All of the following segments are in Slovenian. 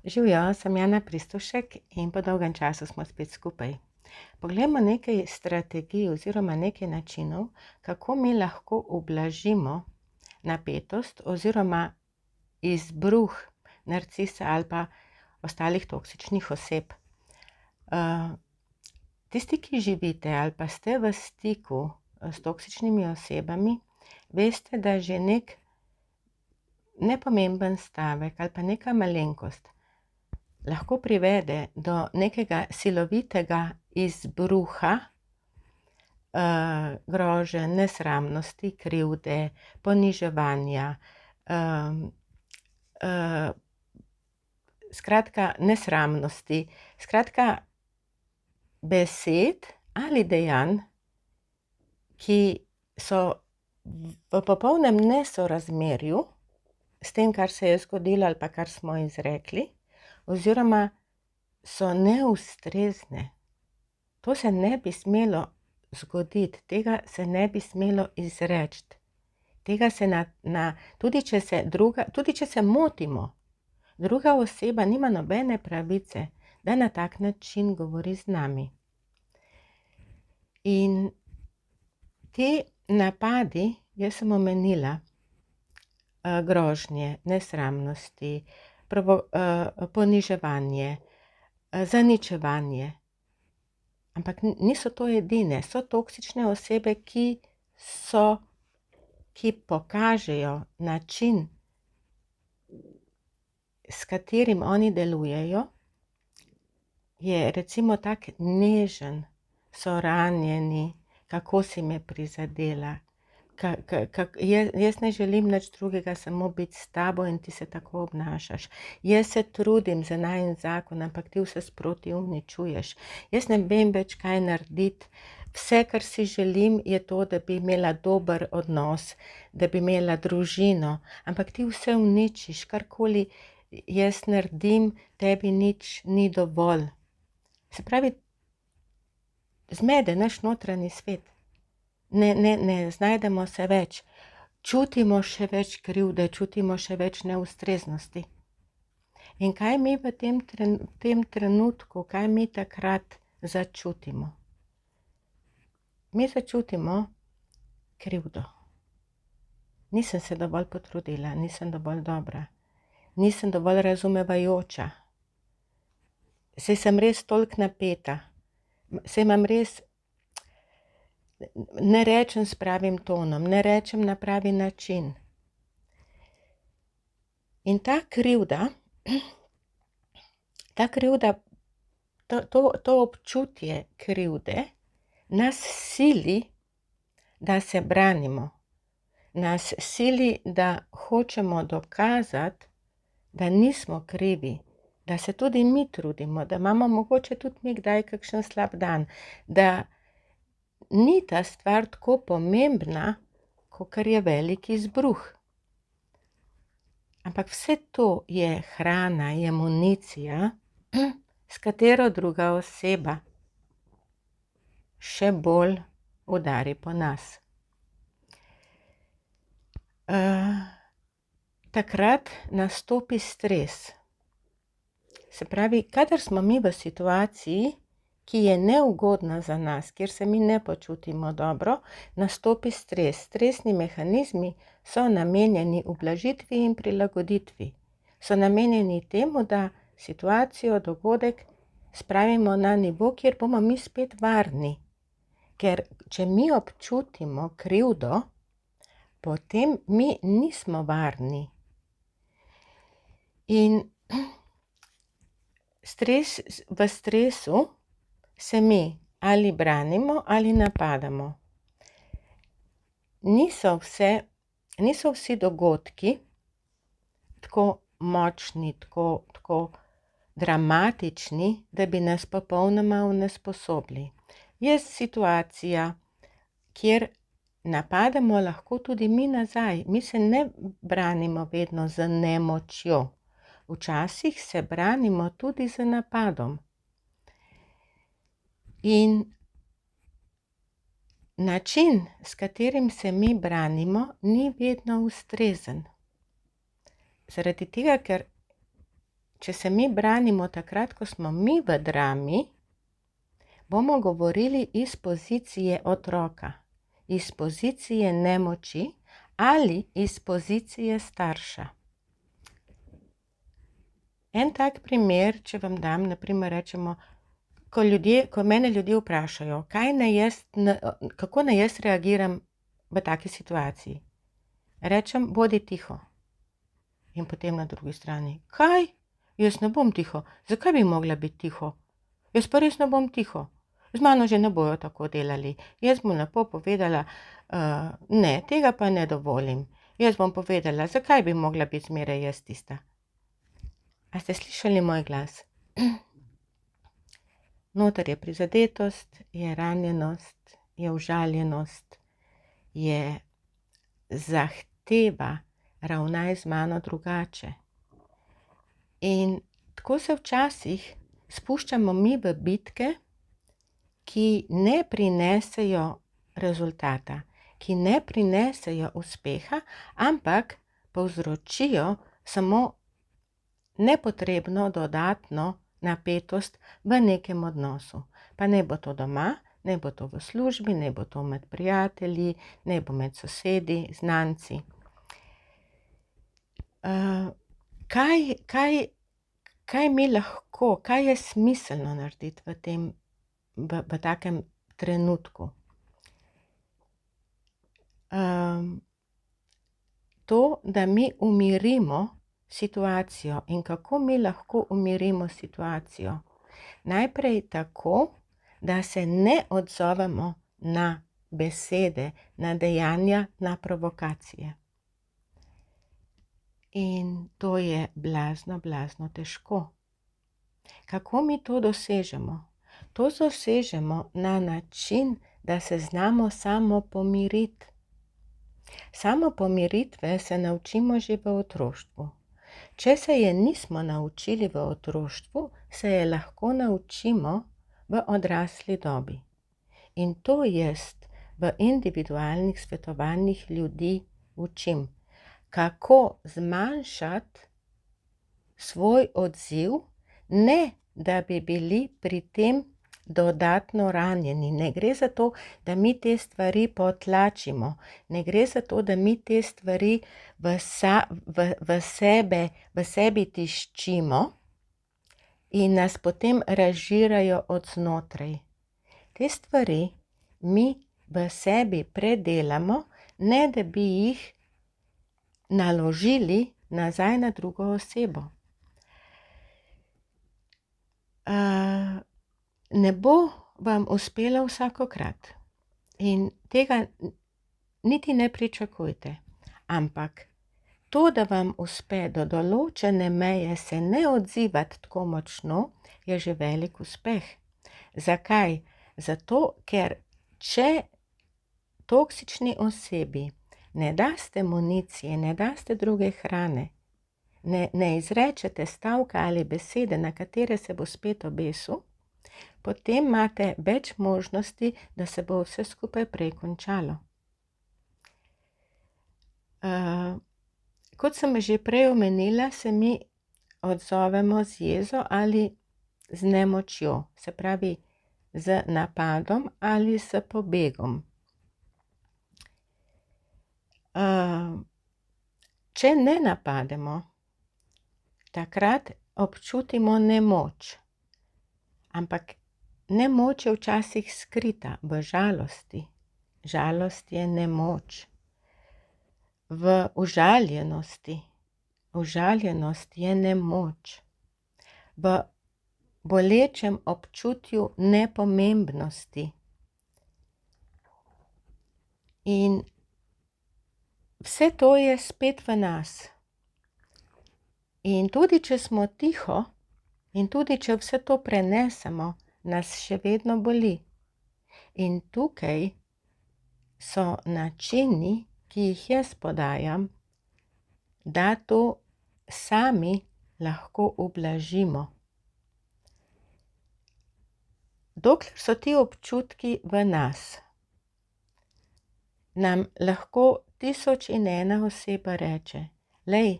Živjo, sem Jana Pristušek in po dolgem času smo spet skupaj. Poglejmo nekaj strategij oziroma nekaj načinov, kako mi lahko ublažimo napetost oziroma izbruh narcisa ali pa ostalih toksičnih oseb. Tisti, ki živite ali pa ste v stiku s toksičnimi osebami, veste, da že nek nepomemben stavek ali pa neka malenkost lahko privede do nekega silovitega izbruha groženj, nesramnosti, krivde, poniževanja, skratka nesramnosti, skratka besed ali dejanj, ki so v popolnem nesorazmerju s tem, kar se je zgodilo ali pa kar smo izrekli, oziroma so neustrezne. To se ne bi smelo zgoditi, tega se ne bi smelo izreči. Tega se tudi če se motimo, druga oseba nima nobene pravice, da na tak način govori z nami. In ti napadi, jaz sem omenila, grožnje, nesramnosti, poniževanje, zaničevanje. Ampak niso to edine, so toksične osebe, ki pokažejo način, s katerim oni delujejo, je recimo tak nežen, so ranjeni, kako si me prizadela. Jaz ne želim nič drugega, samo biti s tabo in ti se tako obnašaš. Jaz se trudim za najin zakon, ampak ti vse sproti uničuješ. Jaz ne vem več, kaj narediti. Vse, kar si želim, je to, da bi imela dober odnos, da bi imela družino, ampak ti vse uničiš, karkoli jaz naredim, tebi nič ni dovolj. Se pravi, zmede naš notranji svet. Ne znajdemo se več, čutimo še več krivde, čutimo še več neustreznosti. In kaj mi v tem trenutku, kaj mi takrat začutimo? Mi začutimo krivdo. Nisem se dovolj potrudila, nisem dovolj dobra, nisem dovolj razumevajoča. Saj sem res toliko napeta, saj imam res, ne rečem s pravim tonom, ne rečem na pravi način. In ta krivda, to občutje krivde nas sili, da se branimo, nas sili, da hočemo dokazati, da nismo krivi, da se tudi mi trudimo, da imamo mogoče tudi mi kdaj kakšen slab dan, da ni ta stvar tako pomembna, kakor je velik izbruh. Ampak vse to je hrana, je municija, s katero druga oseba še bolj udari po nas. Takrat nastopi stres. Se pravi, kadar smo mi v situaciji, ki je neugodna za nas, kjer se mi ne počutimo dobro, nastopi stres. Stresni mehanizmi so namenjeni ublažitvi in prilagoditvi. So namenjeni temu, da situacijo, dogodek spravimo na nivo, kjer bomo mi spet varni. Ker če mi občutimo krivdo, potem mi nismo varni. In v stresu se mi ali branimo ali napadamo. Niso vsi dogodki tako močni, tako dramatični, da bi nas popolnoma onesposobili. Je situacija, kjer napademo lahko tudi mi nazaj. Mi se ne branimo vedno z nemočjo. Včasih se branimo tudi z napadom. In način, s katerim se mi branimo, ni vedno ustrezen. Zaradi tega, ker če se mi branimo takrat, ko smo mi v drami, bomo govorili iz pozicije otroka, iz pozicije nemoči ali iz pozicije starša. En tak primer, če vam dam, na primer rečemo, ko mene ljudje vprašajo, kako naj jaz reagiram v taki situaciji, rečem, bodi tiho. In potem na drugi strani, kaj? Jaz ne bom tiho. Zakaj bi mogla biti tiho? Jaz pa res ne bom tiho. Z mano že ne bojo tako delali. Jaz bom lepo povedala, ne, tega pa ne dovolim. Jaz bom povedala, zakaj bi mogla biti zmeraj jaz tista. A ste slišali moj glas? Noter je prizadetost, je ranjenost, je užaljenost, je zahteva, ravnaj z mano drugače. In tako se včasih spuščamo mi v bitke, ki ne prinesejo rezultata, ki ne prinesejo uspeha, ampak povzročijo samo nepotrebno dodatno napetost v nekem odnosu. Pa naj bo to doma, naj bo to v službi, naj bo to med prijatelji, naj bo med sosedi, znanci. Kaj mi lahko, kaj je smiselno narediti v takem trenutku? To, da mi umirimo situacijo. In kako mi lahko umirimo situacijo? Najprej tako, da se ne odzovemo na besede, na dejanja, na provokacije. In to je blazno, blazno težko. Kako mi to dosežemo? To dosežemo na način, da se znamo samo pomiriti. Samo pomiritve se naučimo že v otroštvu. Če se je nismo naučili v otroštvu, se je lahko naučimo v odrasli dobi. In to jaz v individualnih svetovanjih ljudi učim. Kako zmanjšati svoj odziv, ne da bi bili pri tem dodatno ranjeni. Ne gre za to, da mi te stvari potlačimo. Ne gre za to, da mi te stvari v sebi tiščimo in nas potem razžirajo od znotraj. Te stvari mi v sebi predelamo, ne da bi jih naložili nazaj na drugo osebo. Ne bo vam uspelo vsakokrat in tega niti ne pričakujte, ampak to, da vam uspe do določene meje se ne odzivati tako močno, je že velik uspeh. Zakaj? Zato, ker če toksični osebi ne daste municije, ne daste druge hrane, ne izrečete stavka ali besede, na katere se bo spet obesil, potem imate več možnosti, da se bo vse skupaj prej končalo. Kot sem že prej omenila, se mi odzovemo z jezo ali z nemočjo, se pravi z napadom ali s pobegom. Če ne napademo, takrat občutimo nemoč. Ampak nemoč je včasih skrita v žalosti. Žalost je nemoč. V užaljenosti. Užaljenost je nemoč. V bolečem občutju nepomembnosti. In vse to je spet v nas. In tudi, če smo tiho, in tudi, če vse to prenesemo, nas še vedno boli. In tukaj so načini, ki jih jaz podajam, da to sami lahko ublažimo. Dokler so ti občutki v nas, nam lahko 1001 oseba reče, lej,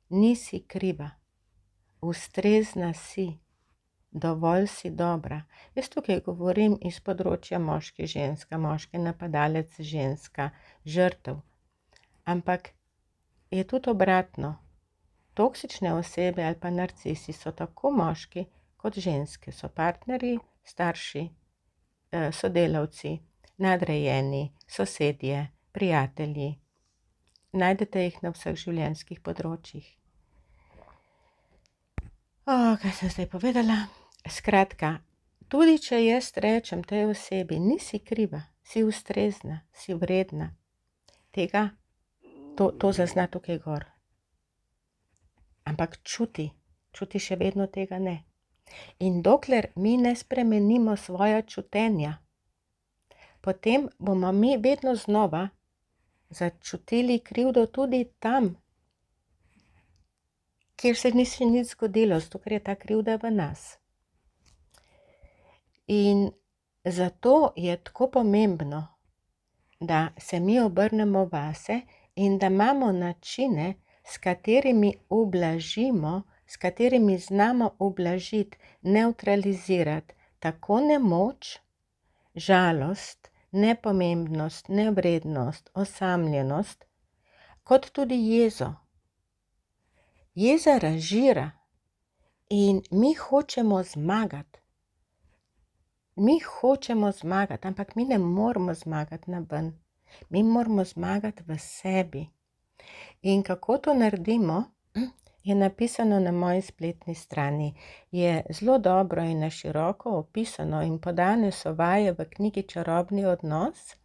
nisi kriva. ustrezna si, dovolj si dobra. Jaz tukaj govorim iz področja moški, ženska, moški napadalec, ženska, žrtev. Ampak je tudi obratno. Toksične osebe ali pa narcisi so tako moški kot ženske, so partnerji, starši, sodelavci, nadrejeni, sosedje, prijatelji. Najdete jih na vseh življenjskih področjih. Kaj sem zdaj povedala? Skratka, tudi če jaz rečem tej osebi, nisi kriva, si ustrezna, si vredna, tega, to zazna tukaj gor. Ampak čuti še vedno tega ne. In dokler mi ne spremenimo svoja čutenja, potem bomo mi vedno znova začutili krivdo tudi tam, kjer se ni še nič zgodilo, zato ker je ta krivda v nas. In zato je tako pomembno, da se mi obrnemo vase in da imamo načine, s katerimi ublažimo, s katerimi znamo ublažiti, nevtralizirati tako nemoč, žalost, nepomembnost, nevrednost, osamljenost, kot tudi jezo. Jeza razžira in mi hočemo zmagati. Mi hočemo zmagati, ampak mi ne moramo zmagati na ven. Mi moramo zmagati v sebi. In kako to naredimo, je napisano na moji spletni strani. Je zelo dobro in na široko opisano in podane so vaje v knjigi Čarobni odnos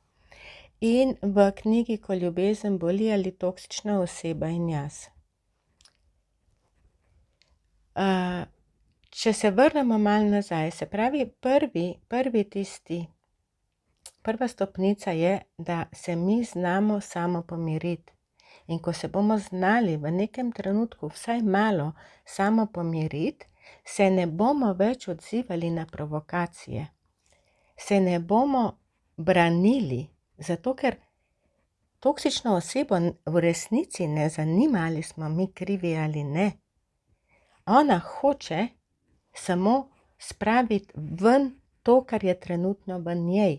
in v knjigi Ko ljubezen boli ali toksična oseba in jaz. Če se vrnemo malo nazaj, se pravi, prva stopnica je, da se mi znamo samo pomiriti. In ko se bomo znali v nekem trenutku vsaj malo samo pomiriti, se ne bomo več odzivali na provokacije. Se ne bomo branili, zato ker toksično osebo v resnici ne zanima, ali smo mi krivi ali ne. Ona hoče samo spraviti ven to, kar je trenutno v njej.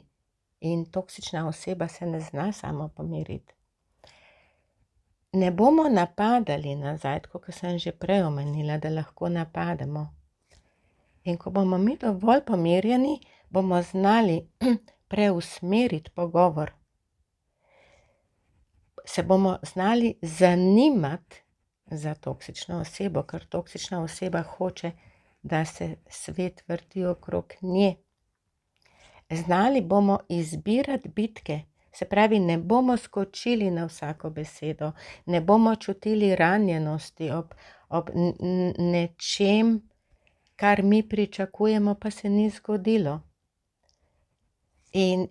In toksična oseba se ne zna samo pomiriti. Ne bomo napadali nazaj, kot sem že prej omenila, da lahko napademo. In ko bomo mi dovolj pomirjeni, bomo znali preusmeriti pogovor. Se bomo znali zanimati za toksično osebo, ker toksična oseba hoče, da se svet vrti okrog nje. Znali bomo izbirati bitke, se pravi, ne bomo skočili na vsako besedo, ne bomo čutili ranjenosti ob nečem, kar mi pričakujemo, pa se ni zgodilo. In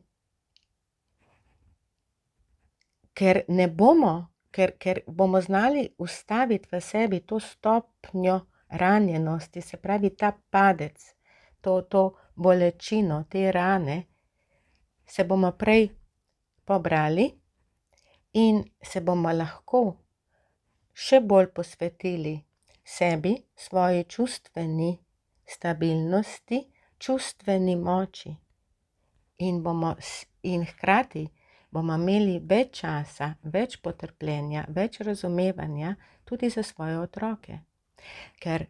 ker bomo znali ustaviti v sebi to stopnjo ranjenosti, se pravi ta padec, to bolečino, te rane, se bomo prej pobrali in se bomo lahko še bolj posvetili sebi, svoji čustveni stabilnosti, čustveni moči. In hkrati bomo imeli več časa, več potrpljenja, več razumevanja tudi za svoje otroke. Ker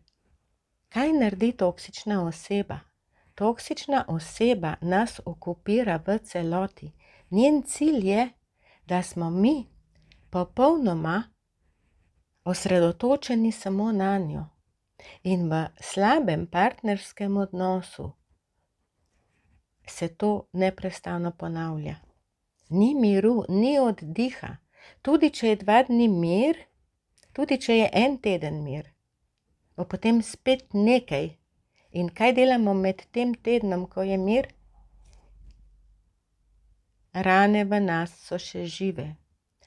kaj naredi toksična oseba? Toksična oseba nas okupira v celoti. Njen cilj je, da smo mi popolnoma osredotočeni samo nanjo. In v slabem partnerskem odnosu se to neprestano ponavlja. Ni miru, ni oddiha. Tudi če je 2 dni mir, tudi če je 1 teden mir, bo potem spet nekaj. In kaj delamo med tem tednom, ko je mir? Rane v nas so še žive.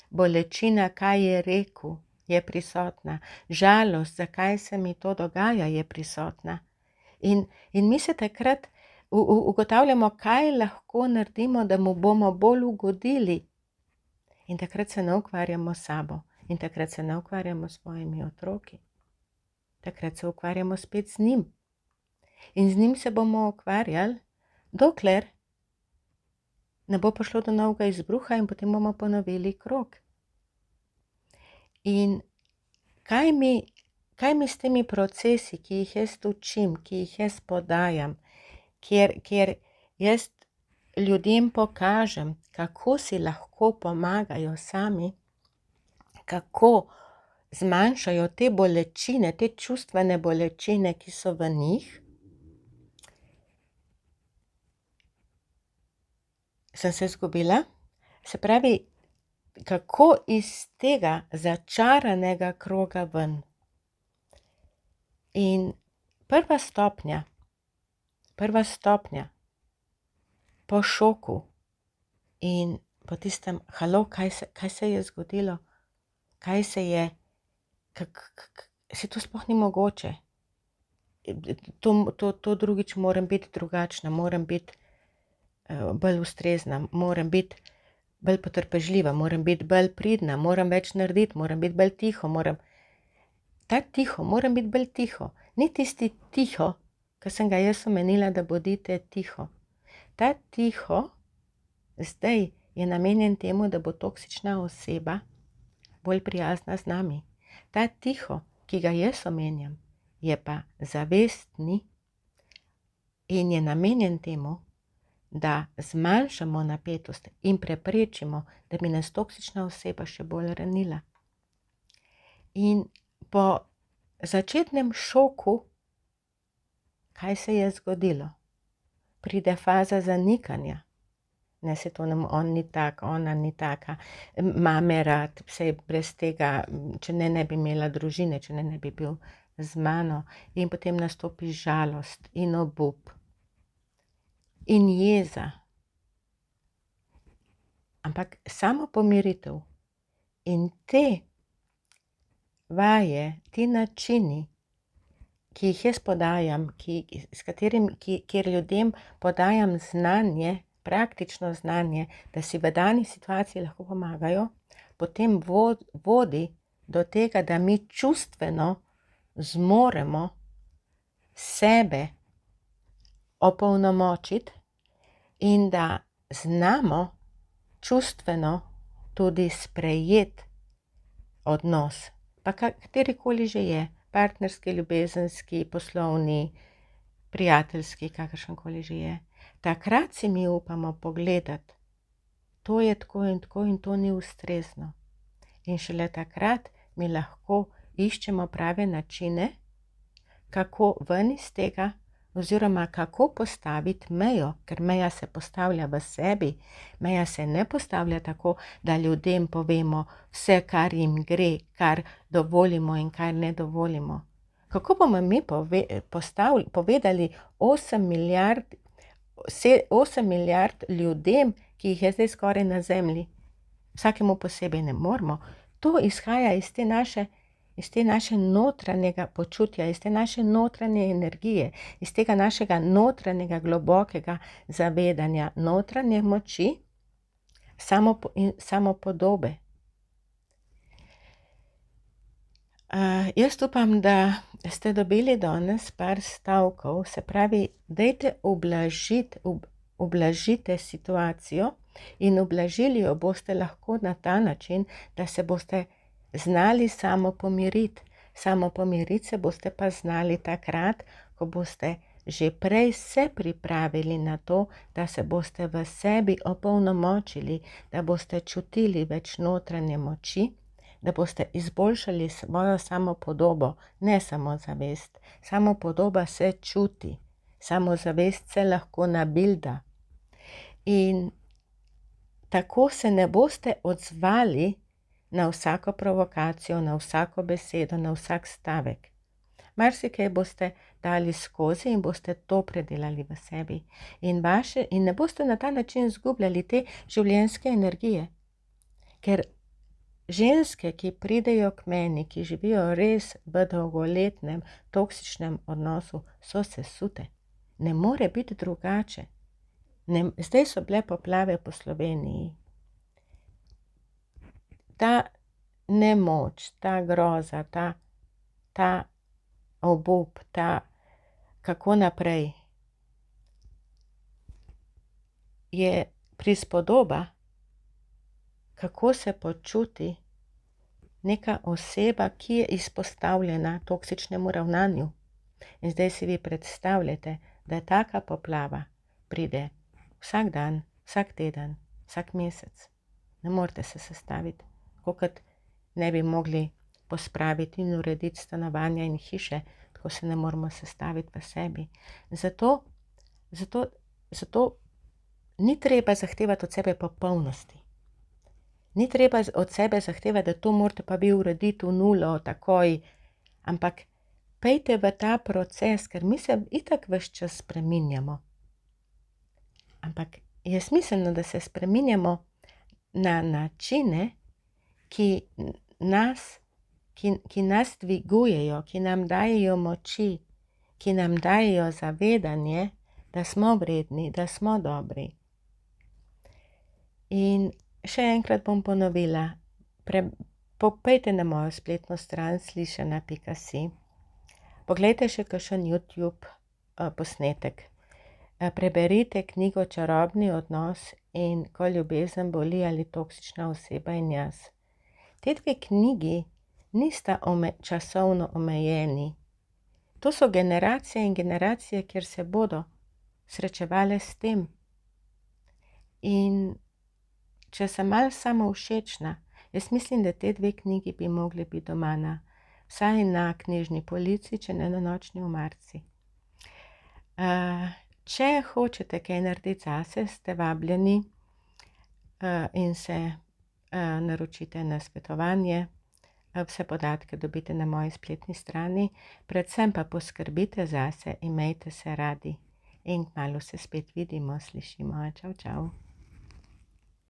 Bolečina, kaj je rekel, je prisotna. Žalost, zakaj se mi to dogaja, je prisotna. In mi se takrat ugotavljamo, kaj lahko naredimo, da mu bomo bolj ugodili. In takrat se ne ukvarjamo s sabo. In takrat se ne ukvarjamo s svojimi otroki. takrat se ukvarjamo spet z njim. In z njim se bomo ukvarjali, dokler ne bo prišlo do novega izbruha in potem bomo ponovili krog. In kaj mi s temi procesi, ki jih jaz učim, ki jih jaz podajam, kjer jaz ljudem pokažem, kako si lahko pomagajo sami, kako zmanjšajo te bolečine, te čustvene bolečine, ki so v njih, sem se izgubila. Se pravi, kako iz tega začaranega kroga ven. In prva stopnja po šoku in po tistem, halo, kaj se je zgodilo, kaj se je, se to sploh ni mogoče. To drugič moram biti drugačna, moram biti bolj ustrezna, moram biti bolj potrpežljiva, moram biti bolj pridna, moram več narediti, moram biti bolj tiho, moram biti bolj tiho. Ni tisti tiho, ki sem ga jaz omenila, da bodite tiho. Ta tiho zdaj je namenjen temu, da bo toksična oseba bolj prijazna z nami. Ta tiho, ki ga jaz omenjam, je pa zavestni in je namenjen temu, da zmanjšamo napetost in preprečimo, da bi nas toksična oseba še bolj ranila. In po začetnem šoku, kaj se je zgodilo? Pride faza zanikanja. Ne, se to on ni tak, ona ni taka, mame rad, vse brez tega, če ne bi imela družine, če ne bi bil z mano. In potem nastopi žalost in obup in jeza. Ampak samo pomiritev in te vaje, ti načini, ki jih jaz podajam, kjer ljudem podajam znanje, praktično znanje, da si v dani situaciji lahko pomagajo, potem vodi do tega, da mi čustveno zmoremo sebe opolnomočiti in da znamo čustveno tudi sprejeti odnos, pa katerikoli že je, partnerski, ljubezenski, poslovni, prijateljski, kakršenkoli že je. Takrat si mi upamo pogledati, to je tako in tako in to ni ustrezno. In šele takrat mi lahko iščemo prave načine, kako ven iz tega, oziroma kako postaviti mejo, ker meja se postavlja v sebi, meja se ne postavlja tako, da ljudem povemo vse, kar jim gre, kar dovolimo in kar ne dovolimo. Kako bomo mi povedali 8 milijard ljudem, ki jih je zdaj skoraj na zemlji, vsakemu posebej ne moremo. To izhaja iz te naše notranjega počutja, iz te naše notranje energije, iz tega našega notranjega globokega zavedanja, notranje moči, samopodobe. Jaz upam, da ste dobili danes par stavkov, se pravi, dajte ublažite situacijo in ublažili jo boste lahko na ta način, da se boste znali samo pomiriti. Samo pomiriti se boste pa znali takrat, ko boste že prej se pripravili na to, da se boste v sebi opolnomočili, da boste čutili več notranje moči, da boste izboljšali svojo samopodobo, ne samozavest. Samopodoba se čuti, samozavest se lahko nabilda. In tako se ne boste odzvali na vsako provokacijo, na vsako besedo, na vsak stavek. Marsikaj boste dali skozi in boste to predelali v sebi. In ne boste na ta način izgubljali te življenjske energije. Ker ženske, ki pridejo k meni, ki živijo res v dolgoletnem toksičnem odnosu, so sesute. Ne more biti drugače. Zdaj so bile poplave po Sloveniji. Ta nemoč, ta groza, ta obup, kako naprej, je prispodoba, kako se počuti neka oseba, ki je izpostavljena toksičnemu ravnanju. In zdaj si vi predstavljate, da taka poplava pride vsak dan, vsak teden, vsak mesec. Ne morete se sestaviti, kot ne bi mogli pospraviti in urediti stanovanja in hiše, tako se ne moramo sestaviti v sebi. Zato ni treba zahtevati od sebe popolnosti. Ni treba od sebe zahtevati, da to morate pa vi urediti v nulo takoj, ampak pejte v ta proces, ker mi se itak ves čas spreminjamo. Ampak je smiselno, da se spreminjamo na načine, ki nas dvigujejo, ki nam dajejo moči, ki nam dajejo zavedanje, da smo vredni, da smo dobri. In še enkrat bom ponovila, popejte na mojo spletno stran slišana.si, poglejte še kakšen YouTube posnetek, preberite knjigo Čarobni odnos in Ko ljubezen boli ali toksična oseba in jaz. Te dve knjigi nista časovno omejeni. To so generacije in generacije, kjer se bodo srečevale s tem. In če sem malo samovšečna, jaz mislim, da te dve knjigi bi mogli biti doma vsaj na knjižni polici, če ne na nočni omarici. Če hočete kaj narediti zase, ste vabljeni in se naročite na svetovanje. Vse podatke dobite na moji spletni strani, predvsem pa poskrbite zase, imejte se radi in kmalu se spet vidimo, slišimo. Čau, čau.